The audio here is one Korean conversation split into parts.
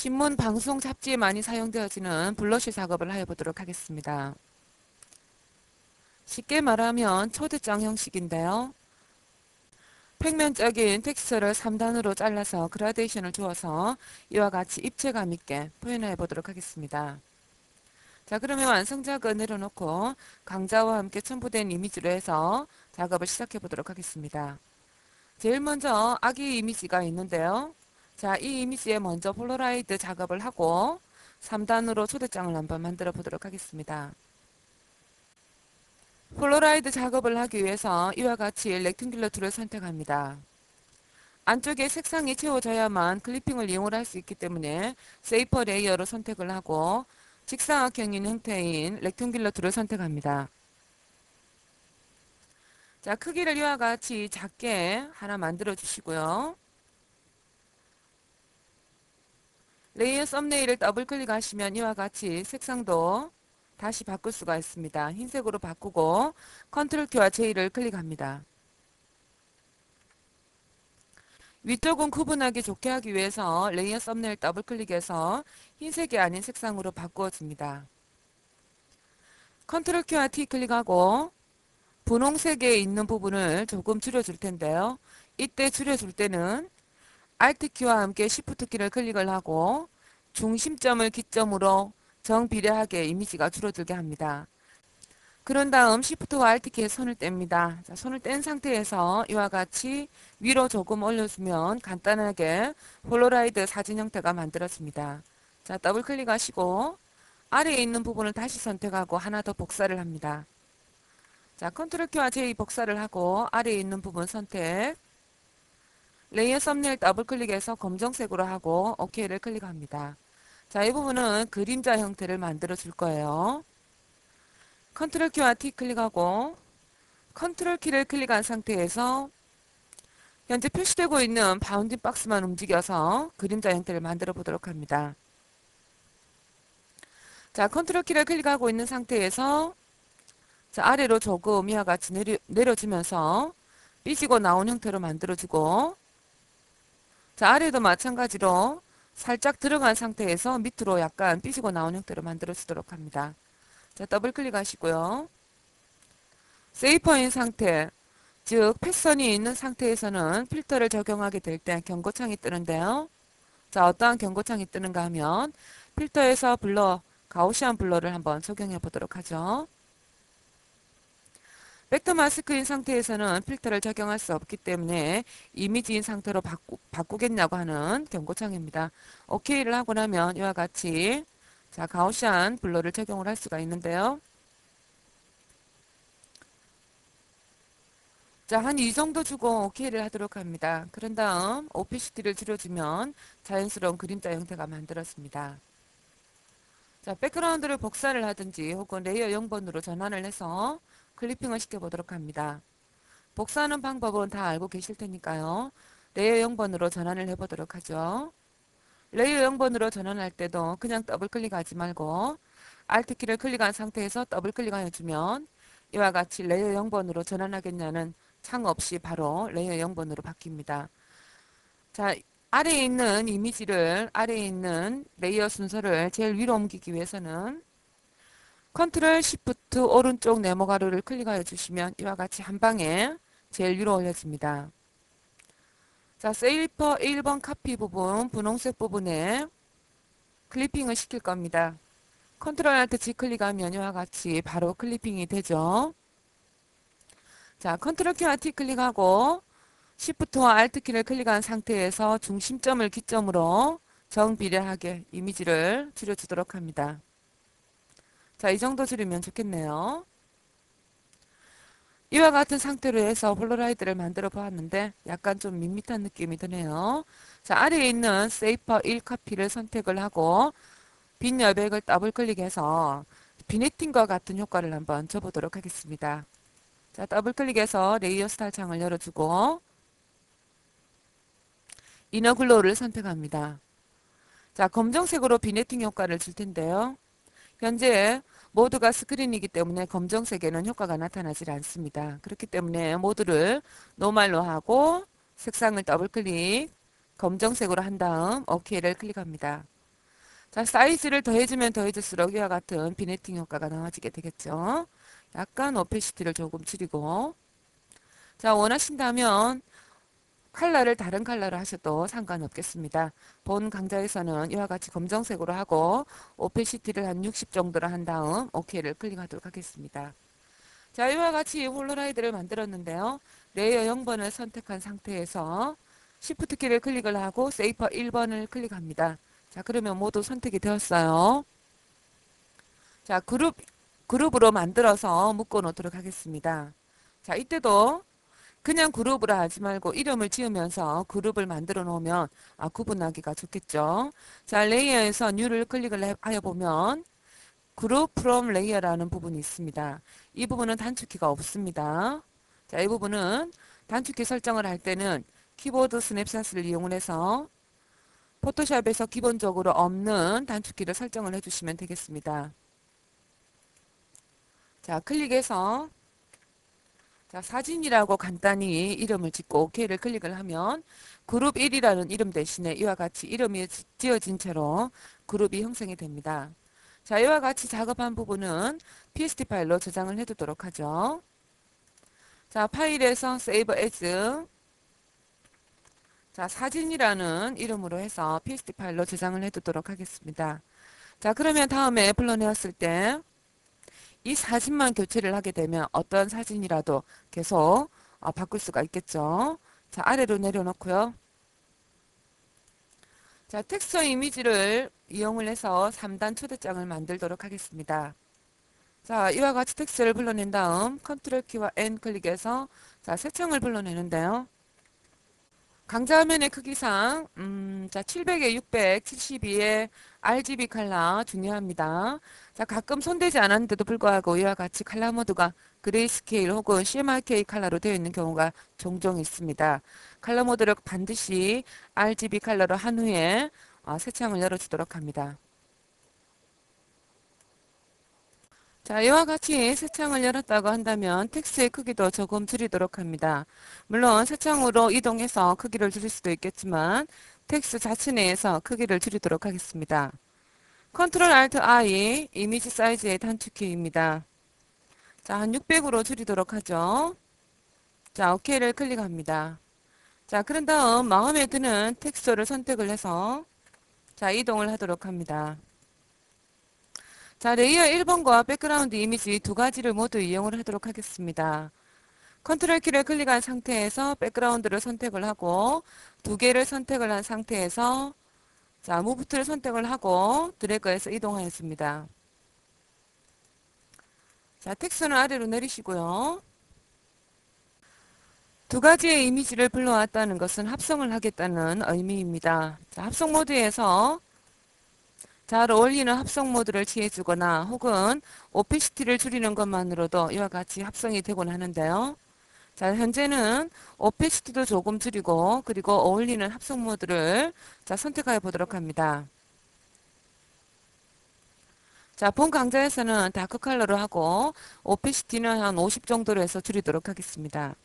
신문, 방송, 잡지에 많이 사용되어지는 블러쉬 작업을 해보도록 하겠습니다. 쉽게 말하면 초대장 형식인데요. 평면적인 텍스처를 3단으로 잘라서 그라데이션을 주어서 이와 같이 입체감 있게 표현해 보도록 하겠습니다. 자, 그러면 완성작을 내려놓고 강좌와 함께 첨부된 이미지로 해서 작업을 시작해 보도록 하겠습니다. 제일 먼저 아기 이미지가 있는데요. 자, 이 이미지에 먼저 폴라로이드 작업을 하고 3단으로 초대장을 한번 만들어 보도록 하겠습니다. 폴라로이드 작업을 하기 위해서 이와 같이 렉탱귤러 툴을 선택합니다. 안쪽에 색상이 채워져야만 클리핑을 이용을 할 수 있기 때문에 세이퍼 레이어로 선택을 하고 직사각형인 형태인 렉탱귤러 툴을 선택합니다. 자, 크기를 이와 같이 작게 하나 만들어 주시고요. 레이어 썸네일을 더블 클릭하시면 이와 같이 색상도 다시 바꿀 수가 있습니다. 흰색으로 바꾸고 컨트롤 키와 J를 클릭합니다. 위쪽은 구분하기 좋게 하기 위해서 레이어 썸네일 더블 클릭해서 흰색이 아닌 색상으로 바꾸어집니다. 컨트롤 키와 T 클릭하고 분홍색에 있는 부분을 조금 줄여줄 텐데요. 이때 줄여줄 때는 Alt 키와 함께 Shift 키를 클릭을 하고 중심점을 기점으로 정비례하게 이미지가 줄어들게 합니다. 그런 다음 Shift와 Alt 키에 손을 뗍니다. 자, 손을 뗀 상태에서 이와 같이 위로 조금 올려주면 간단하게 폴라로이드 사진 형태가 만들어집니다. 자, 더블 클릭하시고 아래에 있는 부분을 다시 선택하고 하나 더 복사를 합니다. 자, 컨트롤 키와 J 복사를 하고 아래에 있는 부분 선택, 레이어 썸네일 더블 클릭해서 검정색으로 하고 OK를 클릭합니다. 자, 이 부분은 그림자 형태를 만들어 줄 거예요. 컨트롤 키와 T 클릭하고 컨트롤 키를 클릭한 상태에서 현재 표시되고 있는 바운딩 박스만 움직여서 그림자 형태를 만들어 보도록 합니다. 자, 컨트롤 키를 클릭하고 있는 상태에서 자, 아래로 조금 이와 같이 내려주면서 삐지고 나온 형태로 만들어주고 자, 아래도 마찬가지로 살짝 들어간 상태에서 밑으로 약간 삐지고 나온 형태로 만들어주도록 합니다. 자, 더블 클릭하시고요. 세이퍼인 상태, 즉 패선이 있는 상태에서는 필터를 적용하게 될 때 경고창이 뜨는데요. 자, 어떠한 경고창이 뜨는가 하면 필터에서 블러, 가우시안 블러를 한번 적용해 보도록 하죠. 벡터 마스크인 상태에서는 필터를 적용할 수 없기 때문에 이미지인 상태로 바꾸겠냐고 하는 경고창입니다. OK를 하고 나면 이와 같이 자, 가우시안 블러를 적용을 할 수가 있는데요. 자, 한 이 정도 주고 OK를 하도록 합니다. 그런 다음 오피시티를 줄여주면 자연스러운 그림자 형태가 만들어집니다. 자, 백그라운드를 복사를 하든지 혹은 레이어 0번으로 전환을 해서 클리핑을 시켜보도록 합니다. 복사하는 방법은 다 알고 계실 테니까요. 레이어 0번으로 전환을 해보도록 하죠. 레이어 0번으로 전환할 때도 그냥 더블 클릭하지 말고 Alt 키를 클릭한 상태에서 더블 클릭하여 주면 이와 같이 레이어 0번으로 전환하겠냐는 창 없이 바로 레이어 0번으로 바뀝니다. 자, 아래에 있는 이미지를 아래에 있는 레이어 순서를 제일 위로 옮기기 위해서는 컨트롤 시프트 오른쪽 네모 가루를 클릭하여 주시면 이와 같이 한 방에 제일 위로 올려집니다. 자, 세이퍼 1번 카피 부분, 분홍색 부분에 클리핑을 시킬 겁니다. 컨트롤 알트 G 클릭하면 이와 같이 바로 클리핑이 되죠. 자, 컨트롤 키와 T 클릭하고 시프트와 알트 키를 클릭한 상태에서 중심점을 기점으로 정비례하게 이미지를 줄여주도록 합니다. 자, 이 정도 줄이면 좋겠네요. 이와 같은 상태로 해서 폴라로이드를 만들어 보았는데 약간 좀 밋밋한 느낌이 드네요. 자, 아래에 있는 세이퍼 1 카피를 선택을 하고 빈 여백을 더블 클릭해서 비네팅과 같은 효과를 한번 줘보도록 하겠습니다. 자, 더블 클릭해서 레이어 스타일 창을 열어주고 이너 글로우를 선택합니다. 자, 검정색으로 비네팅 효과를 줄 텐데요. 현재 모두가 스크린이기 때문에 검정색에는 효과가 나타나질 않습니다. 그렇기 때문에 모두를 노말로 하고 색상을 더블 클릭, 검정색으로 한 다음 OK를 클릭합니다. 자, 사이즈를 더해주면 더해질수록 이와 같은 비네팅 효과가 나와지게 되겠죠. 약간 오페시티를 조금 줄이고, 자, 원하신다면 컬러를 다른 컬러로 하셔도 상관없겠습니다. 본 강좌에서는 이와 같이 검정색으로 하고 오페시티를 한 60 정도로 한 다음 OK를 클릭하도록 하겠습니다. 자, 이와 같이 홀로라이드를 만들었는데요. 레이어 0번을 선택한 상태에서 Shift 키를 클릭을 하고 세이퍼 1번을 클릭합니다. 자, 그러면 모두 선택이 되었어요. 자, 그룹으로 만들어서 묶어 놓도록 하겠습니다. 자, 이때도 그냥 그룹으로 하지 말고 이름을 지으면서 그룹을 만들어 놓으면 구분하기가 좋겠죠. 자, 레이어에서 New를 클릭을 하여 보면 그룹 from layer라는 부분이 있습니다. 이 부분은 단축키가 없습니다. 자, 이 부분은 단축키 설정을 할 때는 키보드 스냅샷을 이용을 해서 포토샵에서 기본적으로 없는 단축키를 설정을 해주시면 되겠습니다. 자, 클릭해서 자, 사진이라고 간단히 이름을 짓고 OK를 클릭을 하면 그룹 1이라는 이름 대신에 이와 같이 이름이 지어진 채로 그룹이 형성이 됩니다. 자, 이와 같이 작업한 부분은 PSD 파일로 저장을 해두도록 하죠. 자, 파일에서 Save As 자, 사진이라는 이름으로 해서 PSD 파일로 저장을 해두도록 하겠습니다. 자, 그러면 다음에 불러내었을 때 이 사진만 교체를 하게 되면 어떤 사진이라도 계속 바꿀 수가 있겠죠. 자, 아래로 내려놓고요. 자, 텍스처 이미지를 이용을 해서 3단 초대장을 만들도록 하겠습니다. 자, 이와 같이 텍스트를 불러낸 다음 컨트롤 키와 N 클릭해서 자, 새 창을 불러내는데요. 강좌 화면의 크기상 자, 700에 672의 RGB 컬러 중요합니다. 자, 가끔 손대지 않았는데도 불구하고 이와 같이 컬러 모드가 그레이스케일 혹은 CMYK 컬러로 되어 있는 경우가 종종 있습니다. 컬러 모드를 반드시 RGB 컬러로 한 후에 새 창을 열어주도록 합니다. 자, 이와 같이 새 창을 열었다고 한다면 텍스트의 크기도 조금 줄이도록 합니다. 물론 새 창으로 이동해서 크기를 줄일 수도 있겠지만 텍스트 자체 내에서 크기를 줄이도록 하겠습니다. Ctrl Alt I 이미지 사이즈의 단축키입니다. 자, 한 600으로 줄이도록 하죠. 자, OK를 클릭합니다. 자, 그런 다음 마음에 드는 텍스처를 선택을 해서 자, 이동을 하도록 합니다. 자, 레이어 1번과 백그라운드 이미지 두 가지를 모두 이용을 하도록 하겠습니다. 컨트롤 키를 클릭한 상태에서 백그라운드를 선택을 하고 두 개를 선택을 한 상태에서 자, 무브 툴을 선택을 하고 드래그해서 이동하였습니다. 자, 텍스트는 아래로 내리시고요. 두 가지의 이미지를 불러왔다는 것은 합성을 하겠다는 의미입니다. 자, 합성 모드에서 잘 어울리는 합성 모드를 취해주거나 혹은 오피시티를 줄이는 것만으로도 이와 같이 합성이 되곤 하는데요. 자, 현재는 오피시티도 조금 줄이고 그리고 어울리는 합성 모드를 자, 선택하여 보도록 합니다. 자, 본 강좌에서는 다크 컬러로 하고 오피시티는 한 50 정도로 해서 줄이도록 하겠습니다.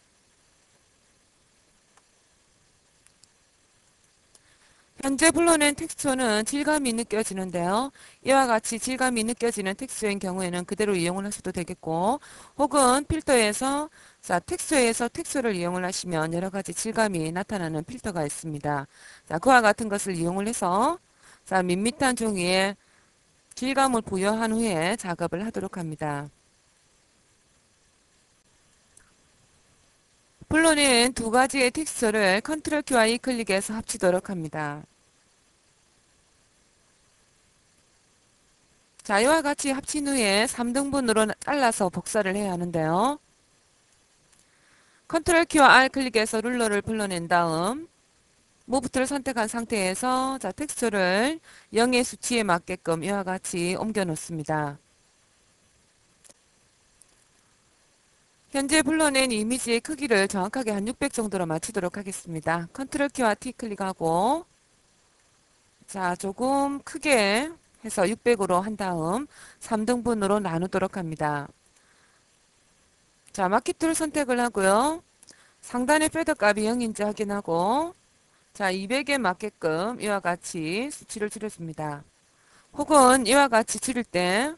현재 불러낸 텍스처는 질감이 느껴지는데요. 이와 같이 질감이 느껴지는 텍스처인 경우에는 그대로 이용을 하셔도 되겠고 혹은 필터에서 자, 텍스처에서 텍스처를 이용을 하시면 여러가지 질감이 나타나는 필터가 있습니다. 자, 그와 같은 것을 이용을 해서 자, 밋밋한 종이에 질감을 부여한 후에 작업을 하도록 합니다. 불러낸 두 가지의 텍스처를 컨트롤 키와 E 클릭해서 합치도록 합니다. 자, 이와 같이 합친 후에 3등분으로 잘라서 복사를 해야 하는데요. 컨트롤 키와 R 클릭해서 룰러를 불러낸 다음 무브트를 선택한 상태에서 자, 텍스처를 0의 수치에 맞게끔 이와 같이 옮겨 놓습니다. 현재 불러낸 이미지의 크기를 정확하게 한 600 정도로 맞추도록 하겠습니다. 컨트롤 키와 T 클릭하고 자, 조금 크게 해서 600으로 한 다음 3등분으로 나누도록 합니다. 자, 마키 툴 선택을 하고요. 상단의 패드 값이 0인지 확인하고 자, 200에 맞게끔 이와 같이 수치를 줄여줍니다. 혹은 이와 같이 줄일 때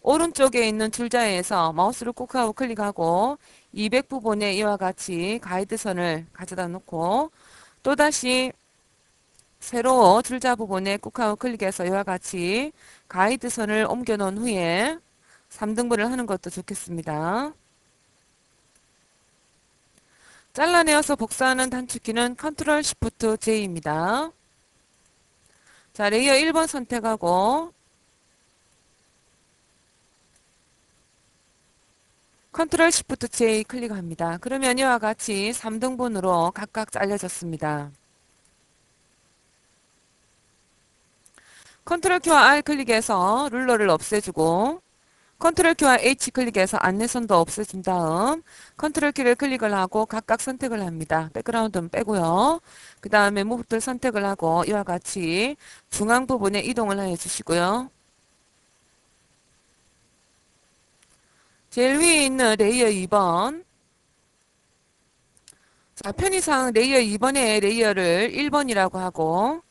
오른쪽에 있는 줄자에서 마우스를 꾹 하고 클릭하고 200 부분에 이와 같이 가이드선을 가져다 놓고 또다시 세로 줄자 부분에 꾹 하고 클릭해서 이와 같이 가이드선을 옮겨 놓은 후에 3등분을 하는 것도 좋겠습니다. 잘라내어서 복사하는 단축키는 Ctrl Shift J입니다. 자, 레이어 1번 선택하고 Ctrl Shift J 클릭합니다. 그러면 이와 같이 3등분으로 각각 잘려졌습니다. Ctrl 키와 R 클릭해서 룰러를 없애주고 Ctrl 키와 H 클릭해서 안내선도 없애준 다음 Ctrl 키를 클릭을 하고 각각 선택을 합니다. 백그라운드는 빼고요. 그 다음에 무브툴 선택을 하고 이와 같이 중앙 부분에 이동을 해 주시고요. 제일 위에 있는 레이어 2번 자, 편의상 레이어 2번의 레이어를 1번이라고 하고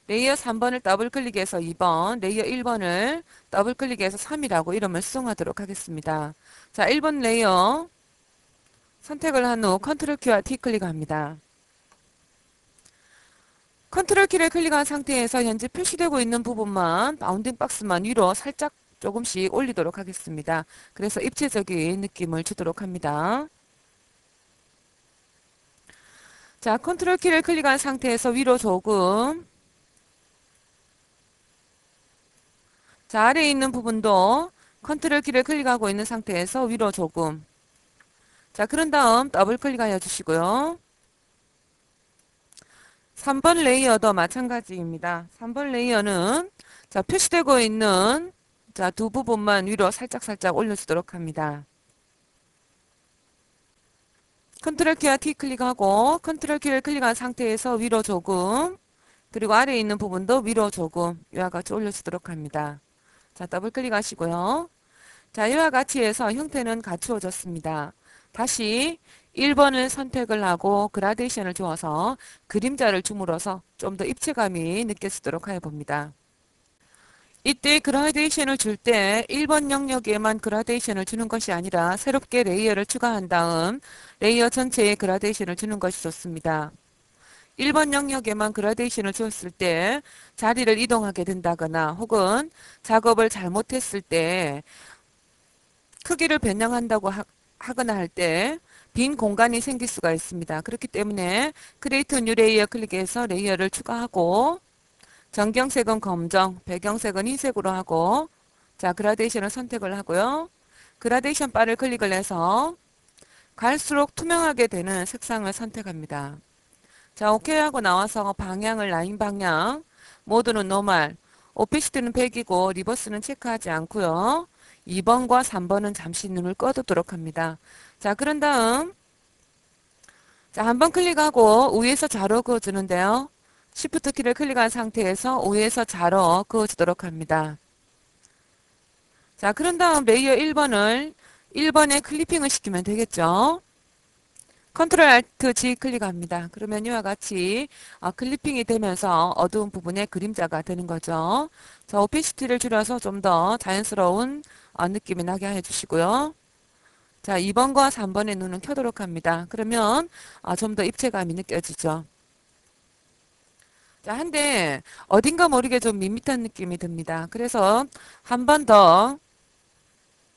레이어 3번을 더블 클릭해서 2번, 레이어 1번을 더블 클릭해서 3이라고 이름을 수정하도록 하겠습니다. 자, 1번 레이어 선택을 한 후 컨트롤 키와 T 클릭합니다. 컨트롤 키를 클릭한 상태에서 현재 표시되고 있는 부분만 바운딩 박스만 위로 살짝 조금씩 올리도록 하겠습니다. 그래서 입체적인 느낌을 주도록 합니다. 자, 컨트롤 키를 클릭한 상태에서 위로 조금 자, 아래에 있는 부분도 컨트롤 키를 클릭하고 있는 상태에서 위로 조금 자, 그런 다음 더블 클릭하여 주시고요. 3번 레이어도 마찬가지입니다. 3번 레이어는 자, 표시되고 있는 자, 두 부분만 위로 살짝살짝 올려주도록 합니다. 컨트롤 키와 T 클릭하고 컨트롤 키를 클릭한 상태에서 위로 조금 그리고 아래에 있는 부분도 위로 조금 이와 같이 올려주도록 합니다. 자, 더블 클릭하시고요. 자, 이와 같이 해서 형태는 갖추어졌습니다. 다시 1번을 선택을 하고 그라데이션을 주어서 그림자를 줌으로써 좀 더 입체감이 느껴지도록 해봅니다. 이때 그라데이션을 줄 때 1번 영역에만 그라데이션을 주는 것이 아니라 새롭게 레이어를 추가한 다음 레이어 전체에 그라데이션을 주는 것이 좋습니다. 1번 영역에만 그라데이션을 주었을 때 자리를 이동하게 된다거나 혹은 작업을 잘못했을 때 크기를 변형한다고 하거나 할 때 빈 공간이 생길 수가 있습니다. 그렇기 때문에 크리에이트 뉴 레이어 클릭해서 레이어를 추가하고 전경색은 검정, 배경색은 흰색으로 하고 자 그라데이션을 선택을 하고요. 그라데이션 바를 클릭을 해서 갈수록 투명하게 되는 색상을 선택합니다. 자 오케이 하고 나와서 방향을 라인 방향 모드는 노멀 오피시티는 100이고 리버스는 체크하지 않고요. 2번과 3번은 잠시 눈을 꺼두도록 합니다. 자, 그런 다음 자, 한번 클릭하고 위에서 자로 그어주는데요. Shift 키를 클릭한 상태에서 위에서 자로 그어주도록 합니다. 자, 그런 다음 레이어 1번을 1번에 클리핑을 시키면 되겠죠. 컨트롤 알트 G 클릭합니다. 그러면 이와 같이 클리핑이 되면서 어두운 부분에 그림자가 되는 거죠. 자, 오피시티를 줄여서 좀 더 자연스러운 느낌이 나게 해주시고요. 자, 2번과 3번의 눈은 켜도록 합니다. 그러면 좀 더 입체감이 느껴지죠. 자, 한데 어딘가 모르게 좀 밋밋한 느낌이 듭니다. 그래서 한 번 더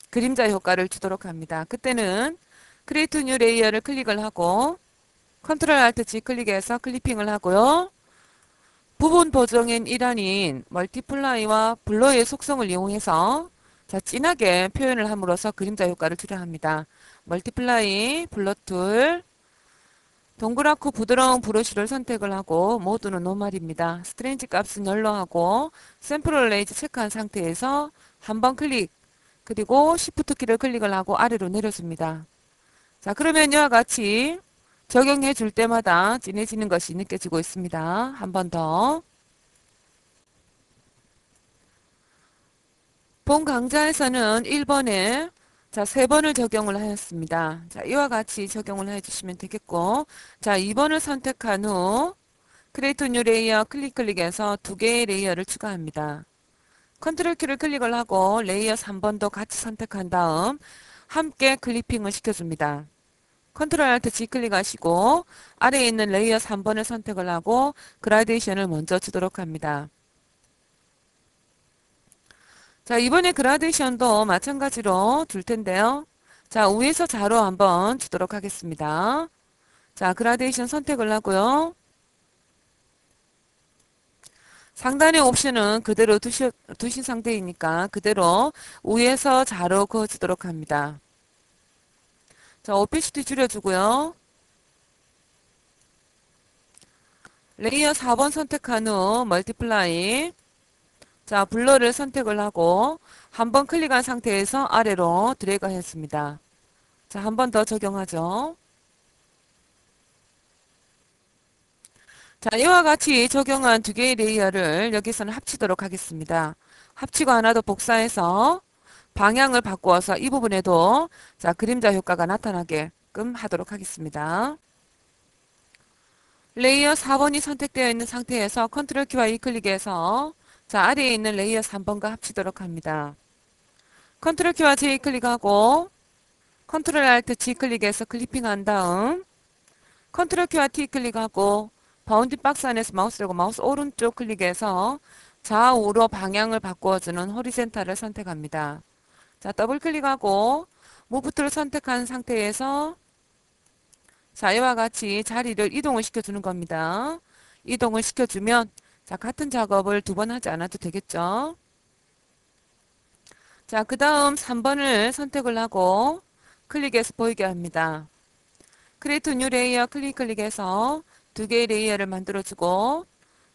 그림자 효과를 주도록 합니다. 그때는 크리에이트 뉴 레이어를 클릭을 하고 컨트롤 알트 G 클릭해서 클리핑을 하고요. 부분 보정인 일환인 멀티플라이와 블러의 속성을 이용해서 자, 진하게 표현을 함으로써 그림자 효과를 출현합니다. 멀티플라이, 블러 툴, 동그랗고 부드러운 브러쉬를 선택을 하고 모드는 노멀입니다. 스트레인지 값은 열로하고 샘플 레이즈 체크한 상태에서 한번 클릭 그리고 Shift 키를 클릭을 하고 아래로 내려줍니다. 자 그러면 이와 같이 적용해 줄 때마다 진해지는 것이 느껴지고 있습니다. 한 번 더. 본 강좌에서는 1번에 자, 3번을 적용을 하였습니다. 자, 이와 같이 적용을 해 주시면 되겠고 자, 2번을 선택한 후 크리에이트 뉴 레이어 클릭해서 2개의 레이어를 추가합니다. 컨트롤 키를 클릭을 하고 레이어 3번도 같이 선택한 다음 함께 클리핑을 시켜줍니다. 컨트롤 알트 G 클릭하시고 아래에 있는 레이어 3번을 선택을 하고 그라데이션을 먼저 주도록 합니다. 자, 이번에 그라데이션도 마찬가지로 줄 텐데요. 자, 위에서 좌로 한번 주도록 하겠습니다. 자, 그라데이션 선택을 하고요. 상단의 옵션은 그대로 두신 상태이니까 그대로 위에서 좌로 그어주도록 합니다. 자, 오피시티 줄여주고요. 레이어 4번 선택한 후 멀티플라이. 자, 블러를 선택을 하고 한 번 클릭한 상태에서 아래로 드래그 했습니다. 자, 한 번 더 적용하죠. 자, 이와 같이 적용한 두 개의 레이어를 여기서는 합치도록 하겠습니다. 합치고 하나 더 복사해서 방향을 바꾸어서 이 부분에도 자, 그림자 효과가 나타나게끔 하도록 하겠습니다. 레이어 4번이 선택되어 있는 상태에서 컨트롤 키와 E 클릭해서 자, 아래에 있는 레이어 3번과 합치도록 합니다. 컨트롤 키와 J 클릭하고 컨트롤 알트 G 클릭해서 클리핑한 다음 컨트롤 키와 T 클릭하고 바운딩 박스 안에서 마우스를 마우스 오른쪽 클릭해서 좌우로 방향을 바꾸어주는 호리젠탈을 선택합니다. 자, 더블 클릭하고 무브 툴을 선택한 상태에서 자, 이와 같이 자리를 이동을 시켜주는 겁니다. 이동을 시켜주면 자, 같은 작업을 두 번 하지 않아도 되겠죠. 자, 그 다음 3번을 선택을 하고 클릭해서 보이게 합니다. 크리에이트 뉴 레이어 클릭해서 두 개의 레이어를 만들어주고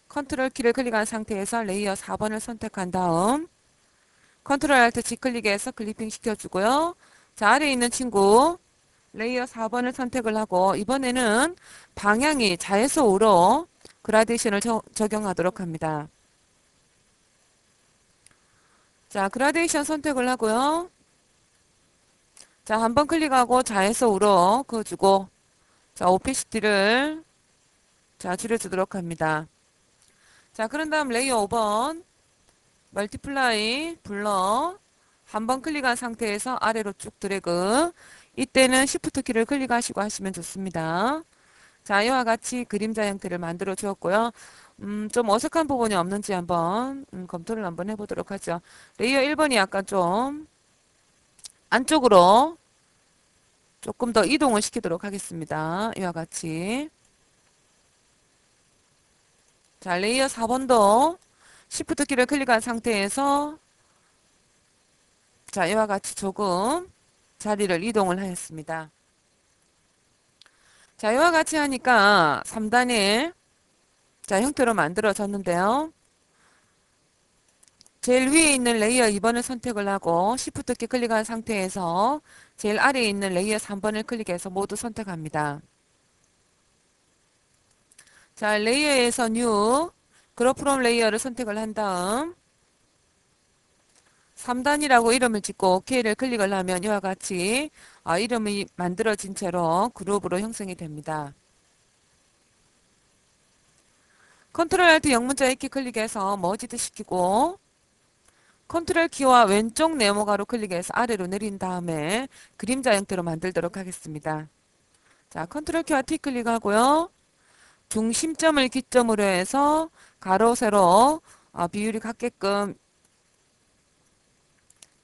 컨트롤 키를 클릭한 상태에서 레이어 4번을 선택한 다음 컨트롤 알트 G 클릭해서 클리핑 시켜주고요. 자, 아래에 있는 친구 레이어 4번을 선택을 하고 이번에는 방향이 좌에서 우로 그라데이션을 적용하도록 합니다. 자, 그라데이션 선택을 하고요. 자, 한 번 클릭하고 좌에서 우로 그어주고 자, 오피시티를 자, 줄여주도록 합니다. 자, 그런 다음 레이어 5번 멀티플라이 블러 한 번 클릭한 상태에서 아래로 쭉 드래그 이때는 Shift 키를 클릭하시고 하시면 좋습니다. 자, 이와 같이 그림자 형태를 만들어 주었고요. 좀 어색한 부분이 없는지 한번 검토를 한번 해보도록 하죠. 레이어 1번이 약간 좀 안쪽으로 조금 더 이동을 시키도록 하겠습니다. 이와 같이. 자, 레이어 4번도 Shift 키를 클릭한 상태에서 자, 이와 같이 조금 자리를 이동을 하였습니다. 자, 이와 같이 하니까 3단의 자, 형태로 만들어졌는데요. 제일 위에 있는 레이어 2번을 선택을 하고 Shift 키 클릭한 상태에서 제일 아래에 있는 레이어 3번을 클릭해서 모두 선택합니다. 자, 레이어에서 뉴 그룹 프롬 레이어를 선택을 한 다음 3단이라고 이름을 짓고 OK를 클릭을 하면 이와 같이 이름이 만들어진 채로 그룹으로 형성이 됩니다. 컨트롤 알트 영문자 읽기 클릭해서 머지드 시키고 컨트롤 키와 왼쪽 네모가로 클릭해서 아래로 내린 다음에 그림자 형태로 만들도록 하겠습니다. 자, 컨트롤 키와 T 클릭하고요. 중심점을 기점으로 해서 가로, 세로 비율이 같게끔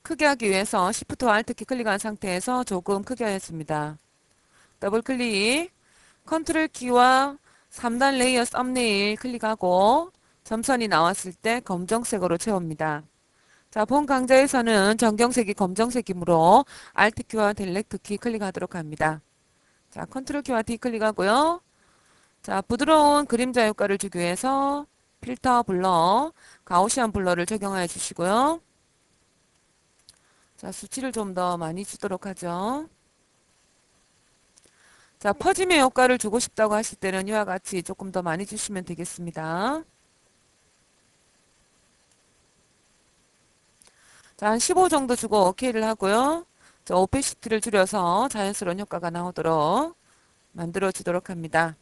크게 하기 위해서 Shift와 Alt 키 클릭한 상태에서 조금 크게 하였습니다. 더블 클릭, 컨트롤 키와 3단 레이어 썸네일 클릭하고 점선이 나왔을 때 검정색으로 채웁니다. 자, 본 강좌에서는 정경색이 검정색이므로 Alt 키와 딜렉트 키 클릭하도록 합니다. 자, 컨트롤 키와 D 클릭하고요. 자, 부드러운 그림자 효과를 주기 위해서 필터 블러, 가우시안 블러를 적용해 주시고요. 자, 수치를 좀 더 많이 주도록 하죠. 자, 퍼짐의 효과를 주고 싶다고 하실 때는 이와 같이 조금 더 많이 주시면 되겠습니다. 자, 한 15 정도 주고 OK를 하고요. 자, 오페시티를 줄여서 자연스러운 효과가 나오도록 만들어 주도록 합니다.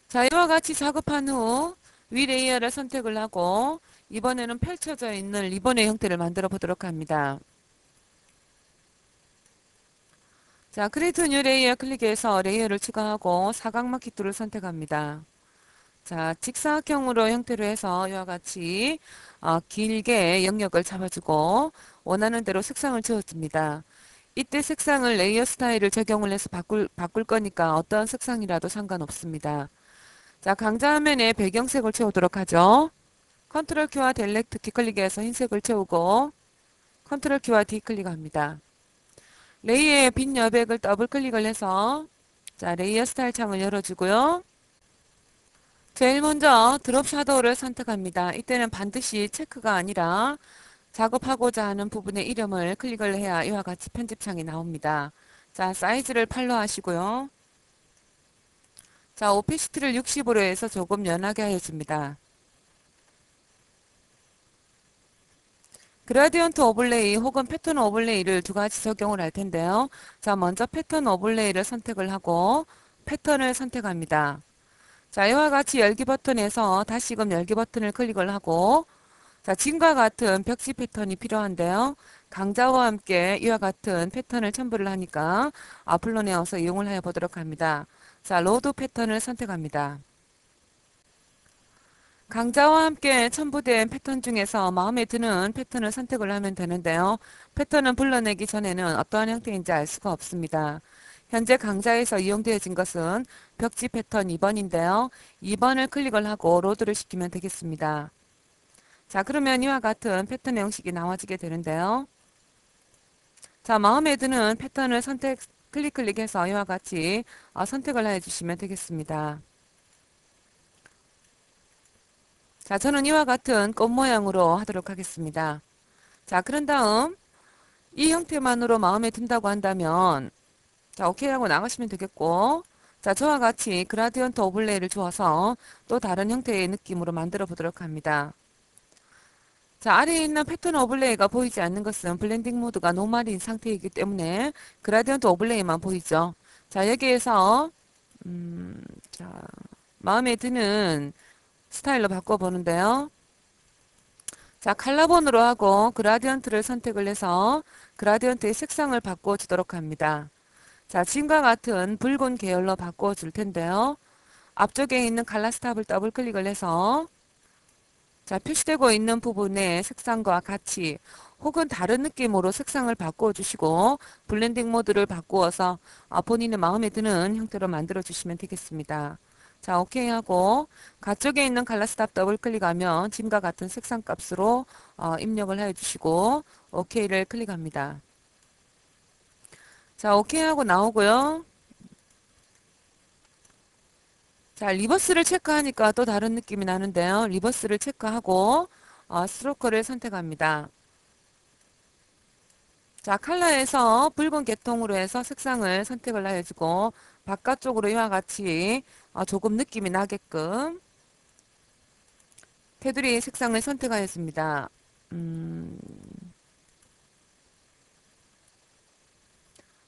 자, 이와 같이 작업한 후 위 레이어를 선택을 하고 이번에는 펼쳐져 있는 리본의 형태를 만들어 보도록 합니다. 자, 크리에이트 뉴 레이어 클릭해서 레이어를 추가하고 사각마키 툴을 선택합니다. 자, 직사각형으로 형태로 해서 이와 같이 길게 영역을 잡아주고 원하는 대로 색상을 지워줍니다. 이때 색상을 레이어 스타일을 적용을 해서 바꿀 거니까 어떤 색상이라도 상관없습니다. 자, 강자 화면에 배경색을 채우도록 하죠. 컨트롤 키와 델렉트 키 클릭해서 흰색을 채우고 컨트롤 키와 D 클릭합니다. 레이어의 빈 여백을 더블 클릭을 해서 자, 레이어 스타일 창을 열어주고요. 제일 먼저 드롭 샤도우를 선택합니다. 이때는 반드시 체크가 아니라 작업하고자 하는 부분의 이름을 클릭을 해야 이와 같이 편집창이 나옵니다. 자, 사이즈를 8로 하시고요. 자, 오피시티를 60으로 해서 조금 연하게 해줍니다. 그라디언트 오블레이 혹은 패턴 오블레이를 두 가지 적용을 할 텐데요. 자, 먼저 패턴 오블레이를 선택을 하고 패턴을 선택합니다. 자, 이와 같이 열기 버튼에서 다시금 열기 버튼을 클릭을 하고 자, 지금과 같은 벽지 패턴이 필요한데요. 강좌와 함께 이와 같은 패턴을 첨부를 하니까 앞으로 내어서 이용을 해 보도록 합니다. 자, 로드 패턴을 선택합니다. 강좌와 함께 첨부된 패턴 중에서 마음에 드는 패턴을 선택을 하면 되는데요. 패턴은 불러내기 전에는 어떠한 형태인지 알 수가 없습니다. 현재 강좌에서 이용되어진 것은 벽지 패턴 2번인데요. 2번을 클릭을 하고 로드를 시키면 되겠습니다. 자, 그러면 이와 같은 패턴 형식이 나와지게 되는데요. 자, 마음에 드는 패턴을 클릭해서 이와 같이 선택을 해주시면 되겠습니다. 자, 저는 이와 같은 꽃 모양으로 하도록 하겠습니다. 자, 그런 다음 이 형태만으로 마음에 든다고 한다면 자, 오케이 하고 나가시면 되겠고 자, 저와 같이 그라디언트 오블레이를 주어서 또 다른 형태의 느낌으로 만들어 보도록 합니다. 자, 아래에 있는 패턴 오블레이가 보이지 않는 것은 블렌딩 모드가 노멀인 상태이기 때문에 그라디언트 오블레이만 보이죠. 자, 여기에서 자, 마음에 드는 스타일로 바꿔보는데요. 자, 컬러본으로 하고 그라디언트를 선택을 해서 그라디언트의 색상을 바꿔주도록 합니다. 자, 지금과 같은 붉은 계열로 바꿔줄 텐데요. 앞쪽에 있는 칼라 스탑을 더블 클릭을 해서 자, 표시되고 있는 부분의 색상과 같이 혹은 다른 느낌으로 색상을 바꿔주시고 블렌딩 모드를 바꾸어서 본인의 마음에 드는 형태로 만들어 주시면 되겠습니다. 자, 오케이 하고 가쪽에 있는 칼라 스탑 더블 클릭하면 지금과 같은 색상 값으로 입력을 해 주시고 오케이를 클릭합니다. 자, 오케이 하고 나오고요. 자, 리버스를 체크하니까 또 다른 느낌이 나는데요. 리버스를 체크하고 스트로크를 선택합니다. 자, 컬러에서 붉은 계통으로 해서 색상을 선택을 해주고 바깥쪽으로 이와 같이 조금 느낌이 나게끔 테두리 색상을 선택하였습니다.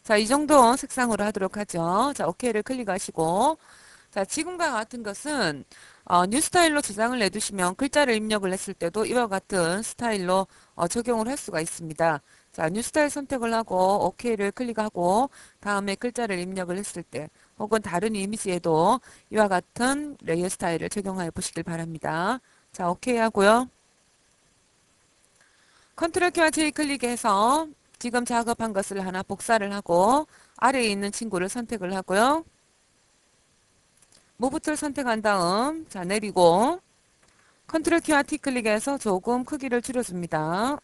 자, 이 정도 색상으로 하도록 하죠. 자, 오케이를 클릭하시고 자, 지금과 같은 것은 뉴 스타일로 저장을 해두시면 글자를 입력을 했을 때도 이와 같은 스타일로 적용을 할 수가 있습니다. 자, 뉴 스타일 선택을 하고 OK를 클릭하고 다음에 글자를 입력을 했을 때 혹은 다른 이미지에도 이와 같은 레이어 스타일을 적용해 보시길 바랍니다. 자, OK 하고요. 컨트롤 키와 J 클릭해서 지금 작업한 것을 하나 복사를 하고 아래에 있는 친구를 선택을 하고요. 무브 툴 선택한 다음 자, 내리고 컨트롤 키와 T 클릭해서 조금 크기를 줄여줍니다.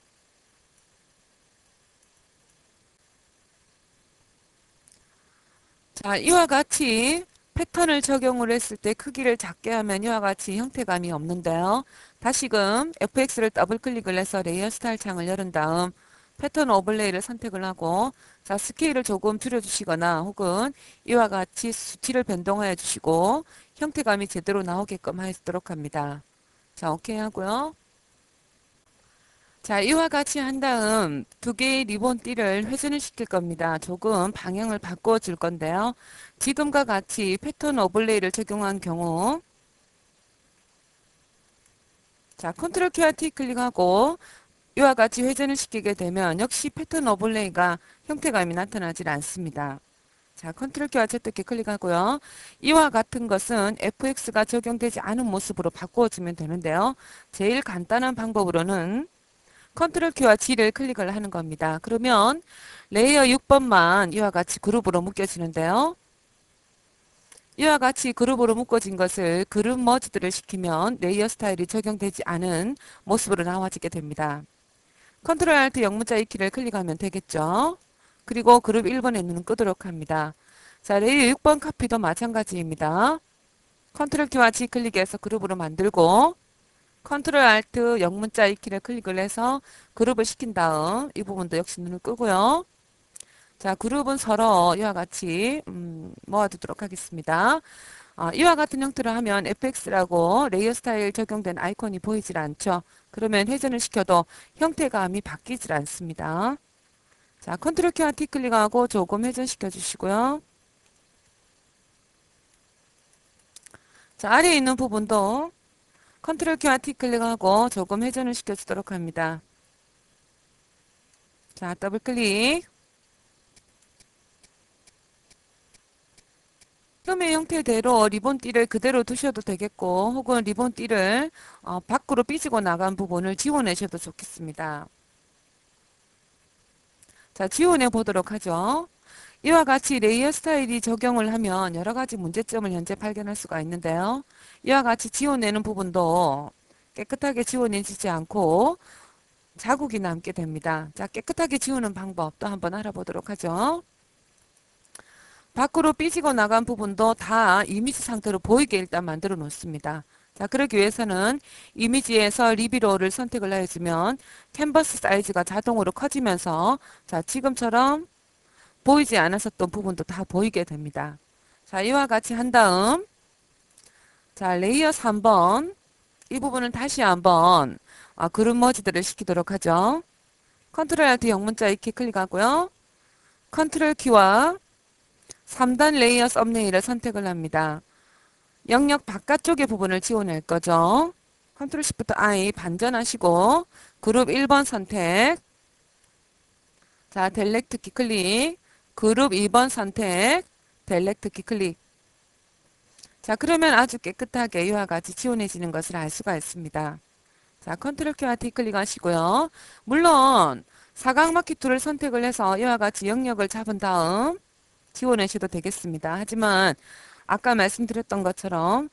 자, 이와 같이 패턴을 적용을 했을 때 크기를 작게 하면 이와 같이 형태감이 없는데요. 다시금 FX를 더블 클릭을 해서 레이어 스타일 창을 열은 다음 패턴 오블레이를 선택을 하고 자, 스케일을 조금 줄여주시거나 혹은 이와 같이 수치를 변동해 주시고 형태감이 제대로 나오게끔 하도록 합니다. 자, 오케이 하고요. 자, 이와 같이 한 다음 두 개의 리본 띠를 회전을 시킬 겁니다. 조금 방향을 바꿔 줄 건데요. 지금과 같이 패턴 오버레이를 적용한 경우 자, 컨트롤 키와 T 클릭하고 이와 같이 회전을 시키게 되면 역시 패턴 오버레이가 형태감이 나타나질 않습니다. 자, 컨트롤 키와 Z 키 클릭하고요. 이와 같은 것은 FX가 적용되지 않은 모습으로 바꿔주면 되는데요. 제일 간단한 방법으로는 컨트롤 키와 G를 클릭을 하는 겁니다. 그러면 레이어 6번만 이와 같이 그룹으로 묶여지는데요. 이와 같이 그룹으로 묶어진 것을 그룹 머지들을 시키면 레이어 스타일이 적용되지 않은 모습으로 나와지게 됩니다. 컨트롤 알트 영문자 E키를 클릭하면 되겠죠. 그리고 그룹 1번의 눈은 끄도록 합니다. 자, 레이어 6번 카피도 마찬가지입니다. 컨트롤 키와 G 클릭해서 그룹으로 만들고 컨트롤 알트 영문자 E키를 클릭을 해서 그룹을 시킨 다음 이 부분도 역시 눈을 끄고요. 자, 그룹은 서로 이와 같이 모아두도록 하겠습니다. 이와 같은 형태로 하면 FX라고 레이어 스타일 적용된 아이콘이 보이질 않죠. 그러면 회전을 시켜도 형태감이 바뀌질 않습니다. 자, 컨트롤 키와 T 클릭하고 조금 회전시켜 주시고요. 자, 아래에 있는 부분도 컨트롤 키와 T 클릭하고 조금 회전을 시켜주도록 합니다. 자, 더블 클릭. 지금의 형태대로 리본띠를 그대로 두셔도 되겠고 혹은 리본띠를 밖으로 삐지고 나간 부분을 지워내셔도 좋겠습니다. 자, 지워내 보도록 하죠. 이와 같이 레이어 스타일이 적용을 하면 여러 가지 문제점을 현재 발견할 수가 있는데요. 이와 같이 지워내는 부분도 깨끗하게 지워내지지 않고 자국이 남게 됩니다. 자, 깨끗하게 지우는 방법도 한번 알아보도록 하죠. 밖으로 삐지고 나간 부분도 다 이미지 상태로 보이게 일단 만들어 놓습니다. 자, 그러기 위해서는 이미지에서 리비로를 선택을 해주면 캔버스 사이즈가 자동으로 커지면서 자, 지금처럼 보이지 않았었던 부분도 다 보이게 됩니다. 자, 이와 같이 한 다음 자, 레이어 3번 이 부분을 다시 한번 그룹 머지들을 시키도록 하죠. 컨트롤 알트 영문자 이키 클릭하고요. 컨트롤 키와 3단 레이어 썸네일을 선택을 합니다. 영역 바깥쪽의 부분을 지워낼 거죠. 컨트롤 시프트 I 반전하시고 그룹 1번 선택. 자, 델렉트 키 클릭. 그룹 2번 선택. 델렉트 키 클릭. 자, 그러면 아주 깨끗하게 이와 같이 지워내지는 것을 알 수가 있습니다. 자, 컨트롤 키와 D 클릭하시고요. 물론 사각마키 툴을 선택을 해서 이와 같이 영역을 잡은 다음 지워내셔도 되겠습니다. 하지만 아까 말씀드렸던 것처럼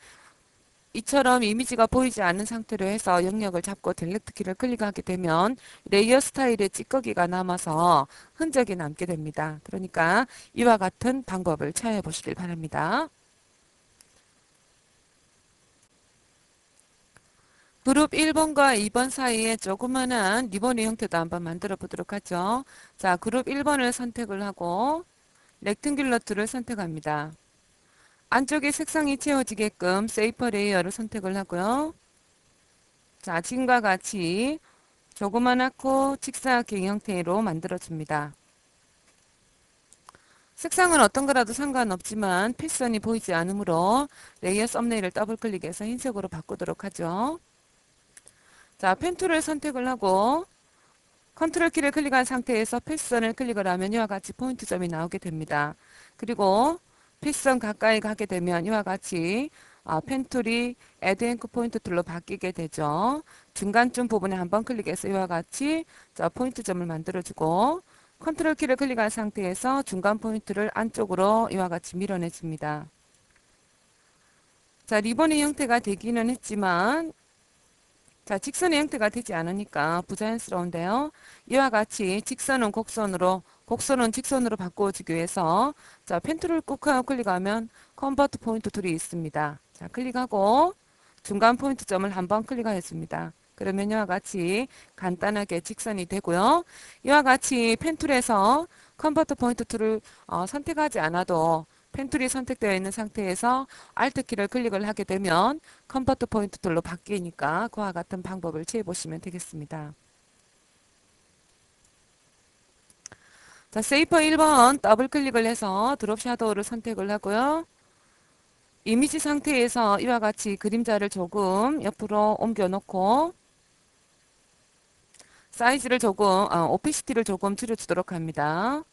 이처럼 이미지가 보이지 않는 상태로 해서 영역을 잡고 델렉트 키를 클릭하게 되면 레이어 스타일의 찌꺼기가 남아서 흔적이 남게 됩니다. 그러니까 이와 같은 방법을 차용해 보시길 바랍니다. 그룹 1번과 2번 사이에 조그마한 리본의 형태도 한번 만들어 보도록 하죠. 자, 그룹 1번을 선택을 하고 렉탱귤러 툴을 선택합니다. 안쪽에 색상이 채워지게끔 세이퍼 레이어를 선택을 하고요. 자, 지금과 같이 조그만하고 직사각형 형태로 만들어줍니다. 색상은 어떤 거라도 상관없지만 패션이 보이지 않으므로 레이어 썸네일을 더블 클릭해서 흰색으로 바꾸도록 하죠. 자, 펜 툴을 선택을 하고 컨트롤 키를 클릭한 상태에서 패션을 클릭을 하면 이와 같이 포인트점이 나오게 됩니다. 그리고 패션 가까이 가게 되면 이와 같이 펜 툴이 애드 앵커 포인트 툴로 바뀌게 되죠. 중간쯤 부분에 한번 클릭해서 이와 같이 포인트점을 만들어주고 컨트롤 키를 클릭한 상태에서 중간 포인트를 안쪽으로 이와 같이 밀어내줍니다. 자, 리본의 형태가 되기는 했지만 자, 직선의 형태가 되지 않으니까 부자연스러운데요. 이와 같이 직선은 곡선으로, 곡선은 직선으로 바꿔주기 위해서 자, 펜 툴을 꾹 클릭하면 컨버트 포인트 툴이 있습니다. 자, 클릭하고 중간 포인트 점을 한번 클릭해 줍니다. 그러면 이와 같이 간단하게 직선이 되고요. 이와 같이 펜 툴에서 컨버트 포인트 툴을 선택하지 않아도 펜 툴이 선택되어 있는 상태에서 Alt 키를 클릭을 하게 되면 컨버트 포인트 툴로 바뀌니까 그와 같은 방법을 취해 보시면 되겠습니다. 자, 세이퍼 1번 더블 클릭을 해서 드롭 샤도우를 선택을 하고요. 이미지 상태에서 이와 같이 그림자를 조금 옆으로 옮겨 놓고 사이즈를 조금, 오피시티를 조금 줄여주도록 합니다.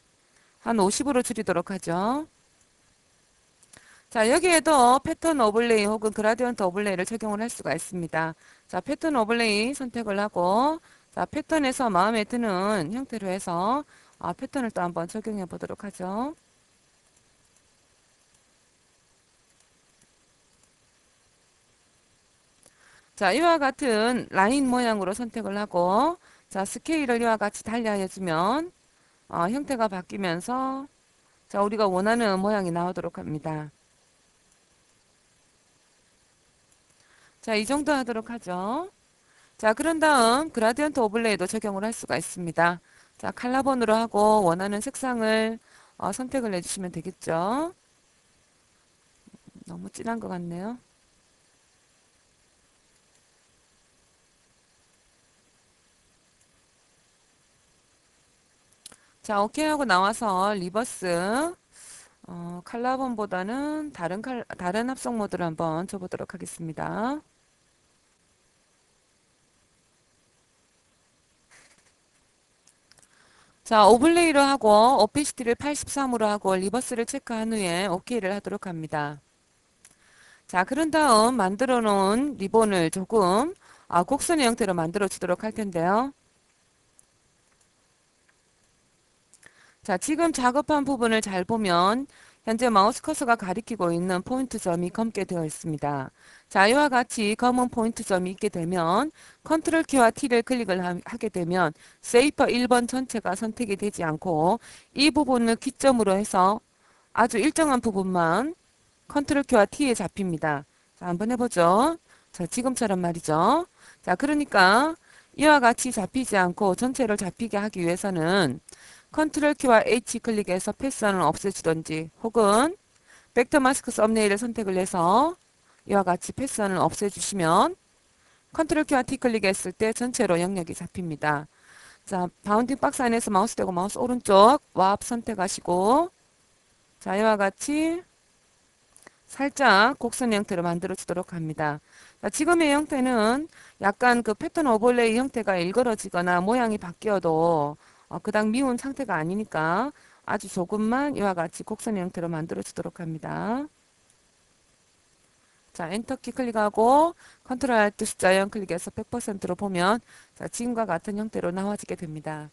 한 50으로 줄이도록 하죠. 자, 여기에도 패턴 오버레이 혹은 그라디언트 오버레이를 적용을 할 수가 있습니다. 자, 패턴 오버레이 선택을 하고, 자, 패턴에서 마음에 드는 형태로 해서 패턴을 또 한번 적용해 보도록 하죠. 자, 이와 같은 라인 모양으로 선택을 하고, 자, 스케일을 이와 같이 달리해주면 형태가 바뀌면서 자, 우리가 원하는 모양이 나오도록 합니다. 자, 이 정도 하도록 하죠. 자, 그런 다음 그라디언트 오블레이도 적용을 할 수가 있습니다. 자, 칼라본으로 하고 원하는 색상을 선택을 해주시면 되겠죠. 너무 진한 것 같네요. 자, 오케이 하고 나와서 리버스 칼라본보다는 다른 합성 모드를 한번 줘보도록 하겠습니다. 자, 오블레이로 하고 오피시티를 83으로 하고 리버스를 체크한 후에 오케이를 하도록 합니다. 자, 그런 다음 만들어 놓은 리본을 조금 곡선의 형태로 만들어 주도록 할 텐데요. 자, 지금 작업한 부분을 잘 보면 현재 마우스 커서가 가리키고 있는 포인트 점이 검게 되어 있습니다. 자, 이와 같이 검은 포인트 점이 있게 되면 컨트롤 키와 T를 클릭을 하게 되면 세이퍼 1번 전체가 선택이 되지 않고 이 부분을 기점으로 해서 아주 일정한 부분만 컨트롤 키와 T에 잡힙니다. 자, 한번 해보죠. 자, 지금처럼 말이죠. 자, 그러니까 이와 같이 잡히지 않고 전체를 잡히게 하기 위해서는 컨트롤 키와 H 클릭해서 패스선을 없애주던지 혹은 벡터 마스크 썸네일을 선택을 해서 이와 같이 패스선을 없애주시면 컨트롤 키와 T 클릭했을 때 전체로 영역이 잡힙니다. 자, 바운딩 박스 안에서 마우스 대고 마우스 오른쪽 왑 선택하시고 자, 이와 같이 살짝 곡선 형태로 만들어 주도록 합니다. 자, 지금의 형태는 약간 그 패턴 오버레이 형태가 일그러지거나 모양이 바뀌어도 그닥 미운 상태가 아니니까 아주 조금만 이와 같이 곡선 형태로 만들어 주도록 합니다. 자, 엔터키 클릭하고 컨트롤 알트 숫자 0 클릭해서 100%로 보면 자, 지금과 같은 형태로 나와지게 됩니다.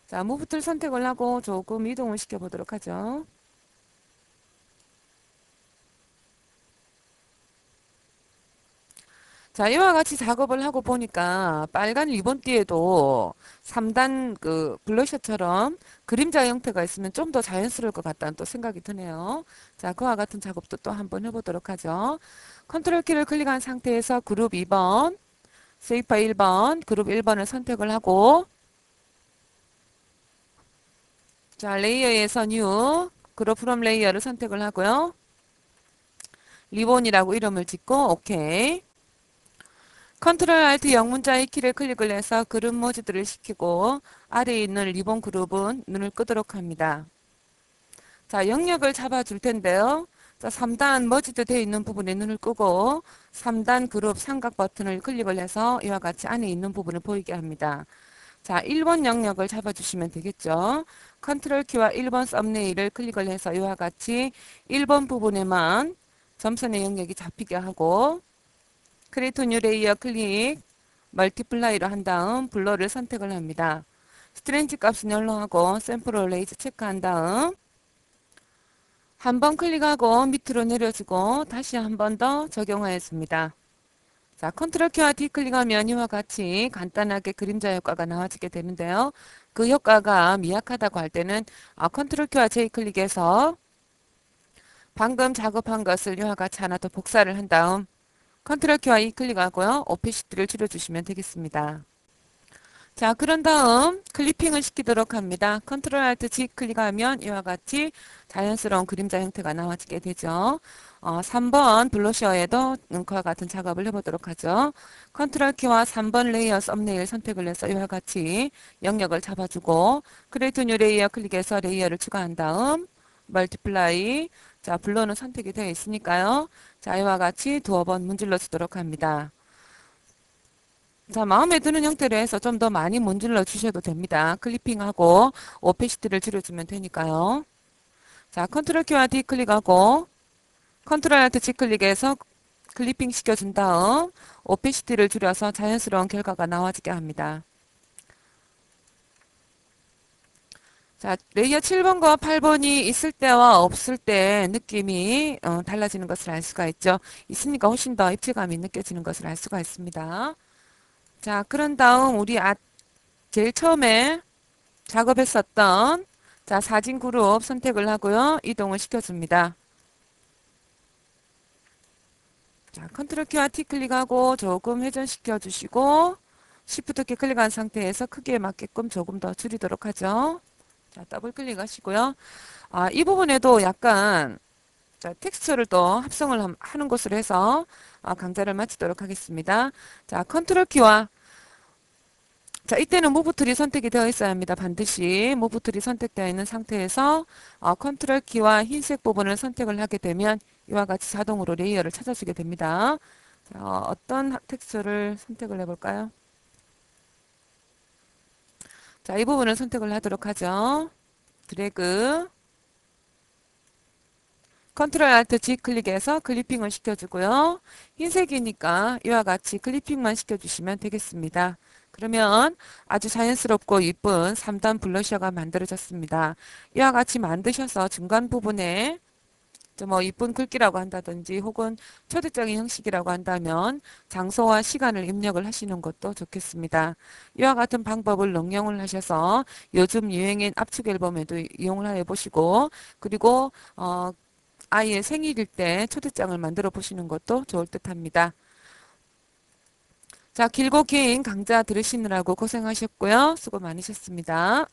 자, 무브 툴 선택을 하고 조금 이동을 시켜 보도록 하죠. 자, 이와 같이 작업을 하고 보니까 빨간 리본띠에도 3단 그 블러셔처럼 그림자 형태가 있으면 좀 더 자연스러울 것 같다는 또 생각이 드네요. 자, 그와 같은 작업도 또 한번 해보도록 하죠. 컨트롤 키를 클릭한 상태에서 그룹 2번, 세이퍼 1번, 그룹 1번을 선택을 하고 자, 레이어에서 뉴, 그룹 프롬 레이어를 선택을 하고요. 리본이라고 이름을 짓고 오케이. 컨트롤 알트 영문자의 키를 클릭을 해서 그룹 모드를 시키고 아래에 있는 리본 그룹은 눈을 끄도록 합니다. 자, 영역을 잡아줄 텐데요. 자, 3단 머지드 되어 있는 부분에 눈을 끄고 3단 그룹 삼각 버튼을 클릭을 해서 이와 같이 안에 있는 부분을 보이게 합니다. 자, 1번 영역을 잡아주시면 되겠죠. 컨트롤 키와 1번 썸네일을 클릭을 해서 이와 같이 1번 부분에만 점선의 영역이 잡히게 하고 크리에이트 뉴 레이어 클릭 멀티플라이로 한 다음 블러를 선택을 합니다. 스트렌치 값은 열로하고 샘플 레이즈 체크한 다음 한 번 클릭하고 밑으로 내려주고 다시 한 번 더 적용하였습니다. 자, 컨트롤 키와 D 클릭하면 이와 같이 간단하게 그림자 효과가 나와지게 되는데요. 그 효과가 미약하다고 할 때는 컨트롤 키와 J 클릭해서 방금 작업한 것을 이와 같이 하나 더 복사를 한 다음 컨트롤 키와 E 클릭하고요. 오피시티를 줄여주시면 되겠습니다. 자, 그런 다음 클리핑을 시키도록 합니다. 컨트롤 알트 G 클릭하면 이와 같이 자연스러운 그림자 형태가 나와지게 되죠. 3번 블러셔에도 그와 같은 작업을 해보도록 하죠. 컨트롤 키와 3번 레이어 썸네일 선택을 해서 이와 같이 영역을 잡아주고 크리에이트 뉴 레이어 클릭해서 레이어를 추가한 다음 멀티플라이, 자, 블러는 선택이 되어 있으니까요. 자, 이와 같이 두어 번 문질러 주도록 합니다. 자, 마음에 드는 형태로 해서 좀 더 많이 문질러 주셔도 됩니다. 클리핑하고 오페시티를 줄여주면 되니까요. 자, 컨트롤 키와 D 클릭하고 컨트롤 알트 G 클릭해서 클리핑 시켜준 다음 오페시티를 줄여서 자연스러운 결과가 나와지게 합니다. 자, 레이어 7번과 8번이 있을 때와 없을 때 느낌이 달라지는 것을 알 수가 있죠. 있으니까 훨씬 더 입체감이 느껴지는 것을 알 수가 있습니다. 자, 그런 다음 우리 제일 처음에 작업했었던 자, 사진 그룹 선택을 하고요. 이동을 시켜줍니다. 자, 컨트롤 키와 T 클릭하고 조금 회전시켜 주시고 Shift 키 클릭한 상태에서 크기에 맞게끔 조금 더 줄이도록 하죠. 자, 더블 클릭하시고요. 이 부분에도 약간 자, 텍스처를 또 합성을 하는 것으로 해서 강좌를 마치도록 하겠습니다. 자, 컨트롤 키와 자, 이때는 무브 툴이 선택이 되어 있어야 합니다. 반드시 무브 툴이 선택되어 있는 상태에서 컨트롤 키와 흰색 부분을 선택을 하게 되면 이와 같이 자동으로 레이어를 찾아주게 됩니다. 자, 어떤 텍스처를 선택을 해볼까요? 자, 이 부분을 선택을 하도록 하죠. 드래그 컨트롤 알트 G 클릭해서 클리핑을 시켜주고요. 흰색이니까 이와 같이 클리핑만 시켜주시면 되겠습니다. 그러면 아주 자연스럽고 이쁜 3단 블러셔가 만들어졌습니다. 이와 같이 만드셔서 중간 부분에 뭐 이쁜 글귀라고 한다든지 혹은 초대적인 형식이라고 한다면 장소와 시간을 입력을 하시는 것도 좋겠습니다. 이와 같은 방법을 응용을 하셔서 요즘 유행인 압축 앨범에도 이용을 해보시고 그리고 아이의 생일일 때 초대장을 만들어 보시는 것도 좋을 듯 합니다. 자, 길고 긴 강좌 들으시느라고 고생하셨고요. 수고 많으셨습니다.